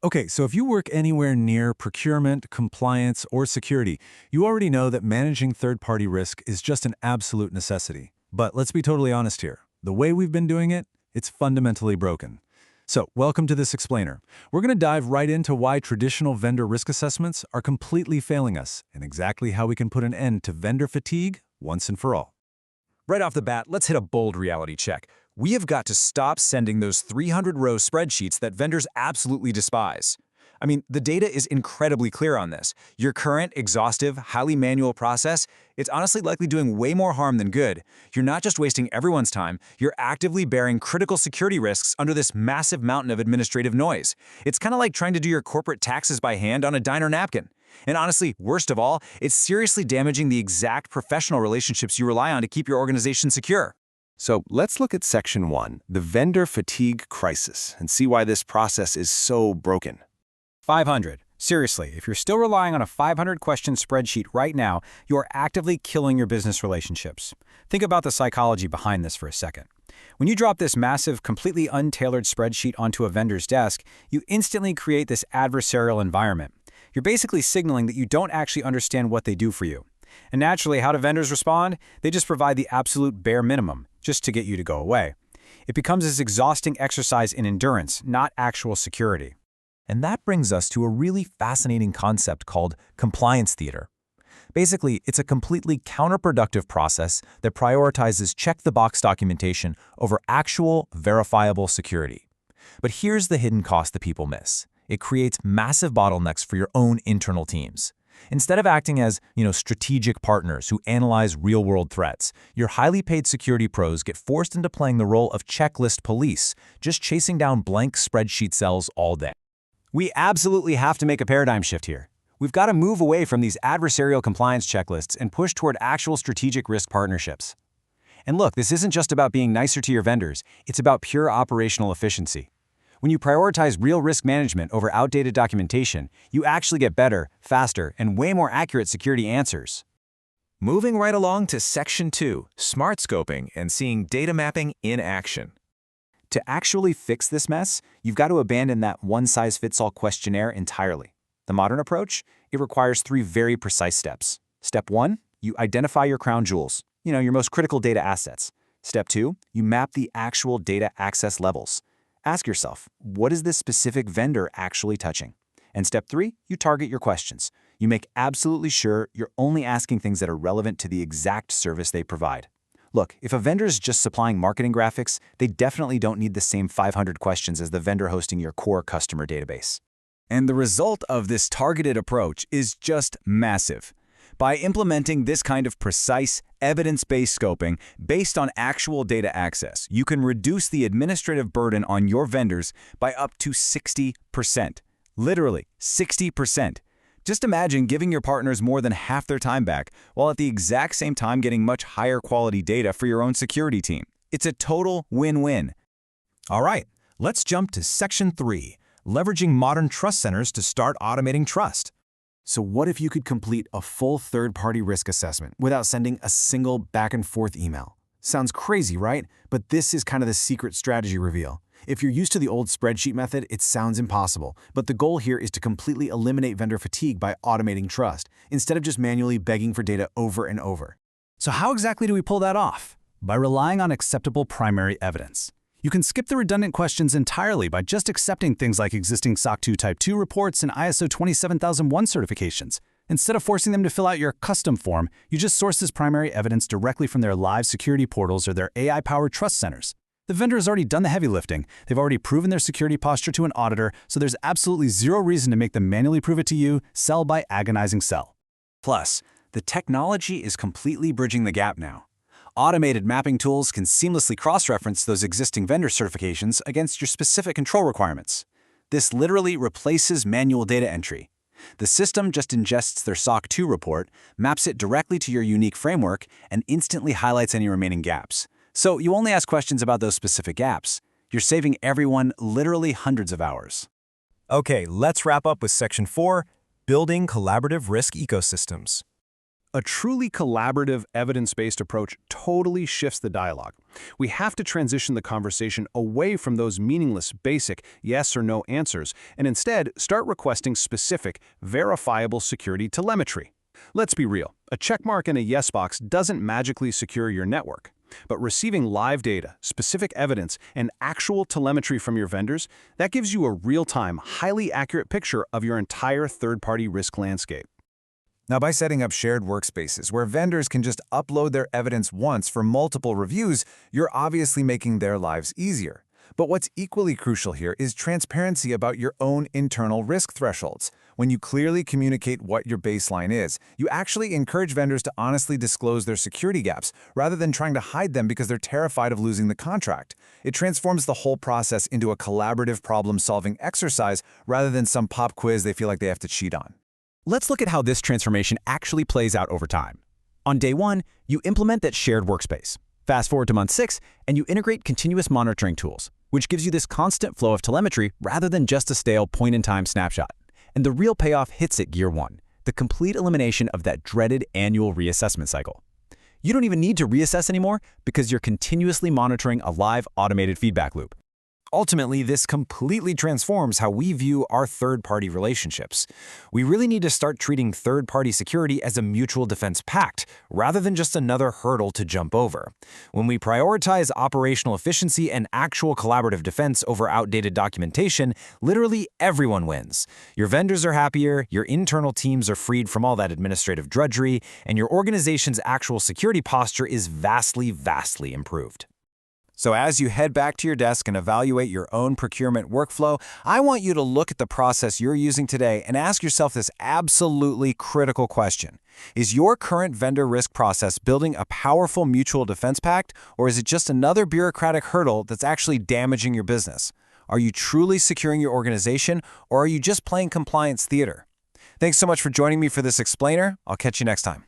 Okay, so if you work anywhere near procurement, compliance, or security, you already know that managing third-party risk is just an absolute necessity. But let's be totally honest here. The way we've been doing it, it's fundamentally broken. So, welcome to this explainer. We're going to dive right into why traditional vendor risk assessments are completely failing us and exactly how we can put an end to vendor fatigue once and for all. Right off the bat, let's hit a bold reality check. We have got to stop sending those 300-row spreadsheets that vendors absolutely despise. I mean, the data is incredibly clear on this. Your current, exhaustive, highly manual process, it's honestly likely doing way more harm than good. You're not just wasting everyone's time, you're actively bearing critical security risks under this massive mountain of administrative noise. It's kind of like trying to do your corporate taxes by hand on a diner napkin. And honestly, worst of all, it's seriously damaging the exact professional relationships you rely on to keep your organization secure. So let's look at Section 1, the vendor fatigue crisis, and see why this process is so broken. 500. Seriously, if you're still relying on a 500-question spreadsheet right now, you are actively killing your business relationships. Think about the psychology behind this for a second. When you drop this massive, completely untailored spreadsheet onto a vendor's desk, you instantly create this adversarial environment. You're basically signaling that you don't actually understand what they do for you. And naturally, how do vendors respond? They just provide the absolute bare minimum, just to get you to go away. It becomes this exhausting exercise in endurance, not actual security. And that brings us to a really fascinating concept called compliance theater. Basically, it's a completely counterproductive process that prioritizes check-the-box documentation over actual, verifiable security. But here's the hidden cost that people miss. It creates massive bottlenecks for your own internal teams. Instead of acting as, strategic partners who analyze real-world threats, your highly paid security pros get forced into playing the role of checklist police, just chasing down blank spreadsheet cells all day. We absolutely have to make a paradigm shift here. We've got to move away from these adversarial compliance checklists and push toward actual strategic risk partnerships. And look, this isn't just about being nicer to your vendors, it's about pure operational efficiency. When you prioritize real risk management over outdated documentation, you actually get better, faster, and way more accurate security answers. Moving right along to Section 2, smart scoping and seeing data mapping in action. To actually fix this mess, you've got to abandon that one-size-fits-all questionnaire entirely. The modern approach, it requires 3 very precise steps. Step 1, you identify your crown jewels, your most critical data assets. Step 2, you map the actual data access levels. Ask yourself, what is this specific vendor actually touching? And step 3, you target your questions. You make absolutely sure you're only asking things that are relevant to the exact service they provide. Look, if a vendor is just supplying marketing graphics, they definitely don't need the same 500 questions as the vendor hosting your core customer database. And the result of this targeted approach is just massive. By implementing this kind of precise, evidence-based scoping based on actual data access, you can reduce the administrative burden on your vendors by up to 60%. Literally, 60%. Just imagine giving your partners more than half their time back, while at the exact same time getting much higher quality data for your own security team. It's a total win-win. All right, let's jump to Section 3, leveraging modern trust centers to start automating trust. So what if you could complete a full third-party risk assessment without sending a single back-and-forth email? Sounds crazy, right? But this is kind of the secret strategy reveal. If you're used to the old spreadsheet method, it sounds impossible. But the goal here is to completely eliminate vendor fatigue by automating trust, instead of just manually begging for data over and over. So how exactly do we pull that off? By relying on acceptable primary evidence. You can skip the redundant questions entirely by just accepting things like existing SOC 2 Type 2 reports and ISO 27001 certifications. Instead of forcing them to fill out your custom form, you just source this primary evidence directly from their live security portals or their AI-powered trust centers. The vendor has already done the heavy lifting. They've already proven their security posture to an auditor, so there's absolutely zero reason to make them manually prove it to you, cell by agonizing cell. Plus, the technology is completely bridging the gap now. Automated mapping tools can seamlessly cross-reference those existing vendor certifications against your specific control requirements. This literally replaces manual data entry. The system just ingests their SOC 2 report, maps it directly to your unique framework, and instantly highlights any remaining gaps. So you only ask questions about those specific gaps. You're saving everyone literally hundreds of hours. Okay, let's wrap up with Section 4, building collaborative risk ecosystems. A truly collaborative, evidence-based approach totally shifts the dialogue. We have to transition the conversation away from those meaningless, basic yes or no answers and instead start requesting specific, verifiable security telemetry. Let's be real, a checkmark in a yes box doesn't magically secure your network. But receiving live data, specific evidence, and actual telemetry from your vendors, that gives you a real-time, highly accurate picture of your entire third-party risk landscape. Now, by setting up shared workspaces where vendors can just upload their evidence once for multiple reviews, you're obviously making their lives easier. But what's equally crucial here is transparency about your own internal risk thresholds. When you clearly communicate what your baseline is, you actually encourage vendors to honestly disclose their security gaps rather than trying to hide them because they're terrified of losing the contract. It transforms the whole process into a collaborative problem-solving exercise rather than some pop quiz they feel like they have to cheat on. Let's look at how this transformation actually plays out over time. On day 1, you implement that shared workspace. Fast forward to month 6, and you integrate continuous monitoring tools, which gives you this constant flow of telemetry rather than just a stale point-in-time snapshot. And the real payoff hits at year 1, the complete elimination of that dreaded annual reassessment cycle. You don't even need to reassess anymore because you're continuously monitoring a live automated feedback loop. Ultimately, this completely transforms how we view our third-party relationships. We really need to start treating third-party security as a mutual defense pact, rather than just another hurdle to jump over. When we prioritize operational efficiency and actual collaborative defense over outdated documentation, literally everyone wins. Your vendors are happier, your internal teams are freed from all that administrative drudgery, and your organization's actual security posture is vastly, vastly improved. So as you head back to your desk and evaluate your own procurement workflow, I want you to look at the process you're using today and ask yourself this absolutely critical question. Is your current vendor risk process building a powerful mutual defense pact, or is it just another bureaucratic hurdle that's actually damaging your business? Are you truly securing your organization, or are you just playing compliance theater? Thanks so much for joining me for this explainer. I'll catch you next time.